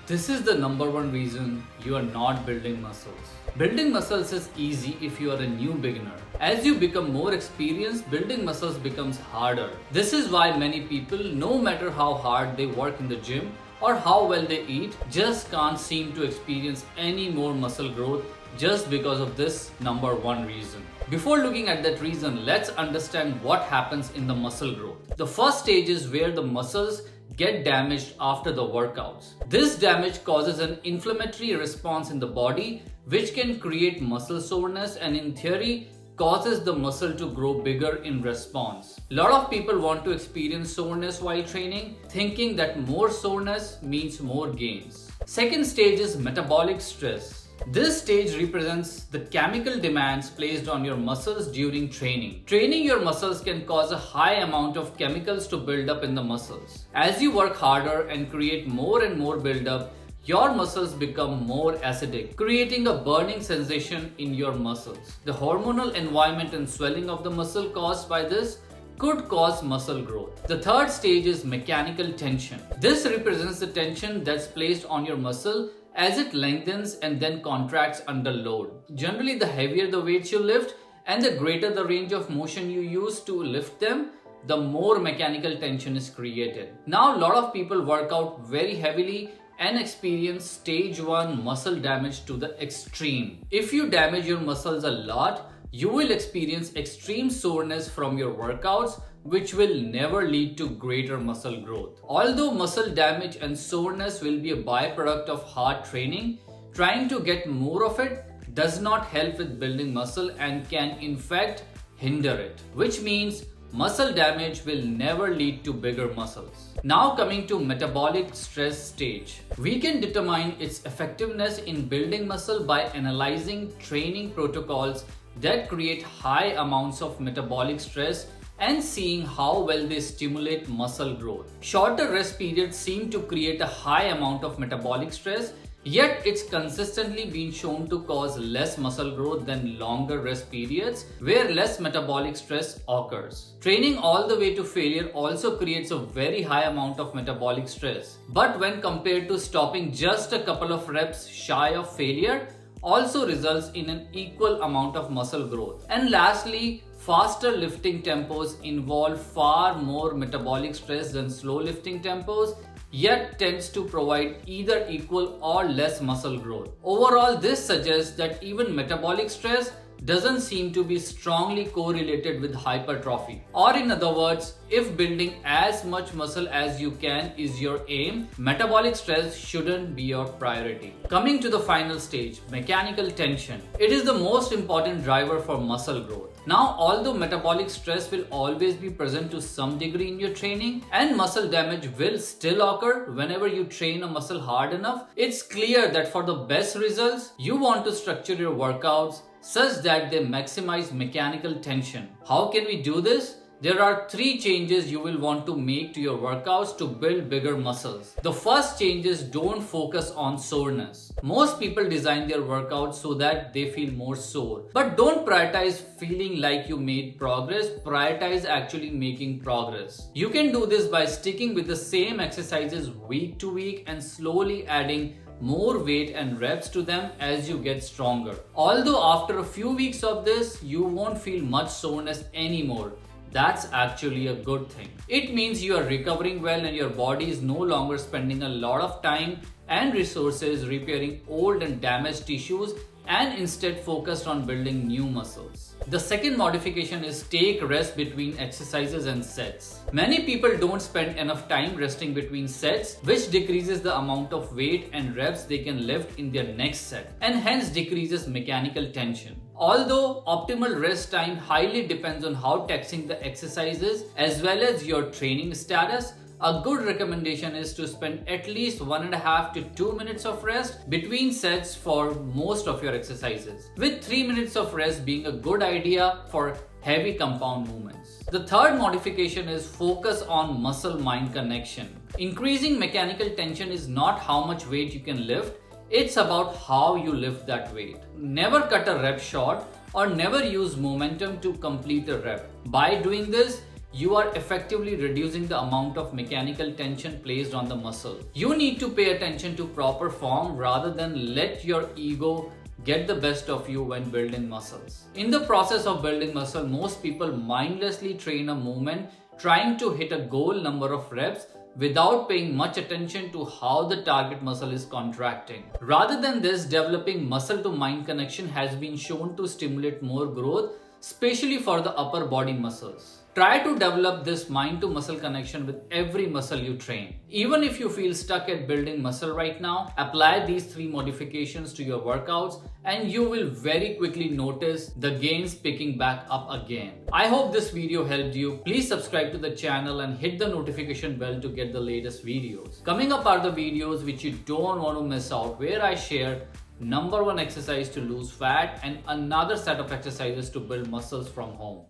This is the number one reason you are not building muscles. Building muscles is easy if you are a new beginner. As you become more experienced, building muscles becomes harder. This is why many people, no matter how hard they work in the gym or how well they eat, just can't seem to experience any more muscle growth just because of this number one reason. Before looking at that reason, let's understand what happens in the muscle growth. The first stage is where the muscles get damaged after the workouts. This damage causes an inflammatory response in the body, which can create muscle soreness and in theory causes the muscle to grow bigger in response. A lot of people want to experience soreness while training, thinking that more soreness means more gains. Second stage is metabolic stress. This stage represents the chemical demands placed on your muscles during training. Training your muscles can cause a high amount of chemicals to build up in the muscles. As you work harder and create more and more buildup, your muscles become more acidic, creating a burning sensation in your muscles. The hormonal environment and swelling of the muscle caused by this could cause muscle growth. The third stage is mechanical tension. This represents the tension that's placed on your muscle as it lengthens and then contracts under load. Generally, the heavier the weights you lift and the greater the range of motion you use to lift them, the more mechanical tension is created. Now, a lot of people work out very heavily and experience stage 1 muscle damage to the extreme. If you damage your muscles a lot, you will experience extreme soreness from your workouts, which will never lead to greater muscle growth. Although muscle damage and soreness will be a byproduct of hard training, trying to get more of it does not help with building muscle and can in fact hinder it, which means muscle damage will never lead to bigger muscles. Now coming to metabolic stress stage. We can determine its effectiveness in building muscle by analyzing training protocols that create high amounts of metabolic stress and seeing how well they stimulate muscle growth. Shorter rest periods seem to create a high amount of metabolic stress, yet it's consistently been shown to cause less muscle growth than longer rest periods where less metabolic stress occurs. Training all the way to failure also creates a very high amount of metabolic stress, but when compared to stopping just a couple of reps shy of failure, also results in an equal amount of muscle growth. And lastly, faster lifting tempos involve far more metabolic stress than slow lifting tempos, yet tends to provide either equal or less muscle growth. Overall, this suggests that even metabolic stress doesn't seem to be strongly correlated with hypertrophy. Or in other words, if building as much muscle as you can is your aim, metabolic stress shouldn't be your priority. Coming to the final stage, mechanical tension. It is the most important driver for muscle growth. Now, although metabolic stress will always be present to some degree in your training and muscle damage will still occur whenever you train a muscle hard enough, it's clear that for the best results, you want to structure your workouts such that they maximize mechanical tension. How can we do this? There are 3 changes you will want to make to your workouts to build bigger muscles. The first change is don't focus on soreness. Most people design their workouts so that they feel more sore. But don't prioritize feeling like you made progress, prioritize actually making progress. You can do this by sticking with the same exercises week to week and slowly adding more weight and reps to them as you get stronger. Although after a few weeks of this, you won't feel much soreness anymore. That's actually a good thing. It means you are recovering well and your body is no longer spending a lot of time and resources repairing old and damaged tissues and instead focused on building new muscles. The second modification is take rest between exercises and sets. Many people don't spend enough time resting between sets, which decreases the amount of weight and reps they can lift in their next set and hence decreases mechanical tension. Although optimal rest time highly depends on how taxing the exercise is as well as your training status, a good recommendation is to spend at least 1.5 to 2 minutes of rest between sets for most of your exercises, with 3 minutes of rest being a good idea for heavy compound movements. The third modification is focus on muscle-mind connection. Increasing mechanical tension is not how much weight you can lift, it's about how you lift that weight. Never cut a rep short or never use momentum to complete a rep. By doing this, you are effectively reducing the amount of mechanical tension placed on the muscle. You need to pay attention to proper form rather than let your ego get the best of you when building muscles. In the process of building muscle, most people mindlessly train a movement trying to hit a goal number of reps without paying much attention to how the target muscle is contracting. Rather than this, developing muscle to mind connection has been shown to stimulate more growth, especially for the upper body muscles. Try to develop this mind to muscle connection with every muscle you train. Even if you feel stuck at building muscle right now, apply these 3 modifications to your workouts and you will very quickly notice the gains picking back up again. I hope this video helped you. Please subscribe to the channel and hit the notification bell to get the latest videos. Coming up are the videos which you don't want to miss out, where I share number 1 exercise to lose fat and another set of exercises to build muscles from home.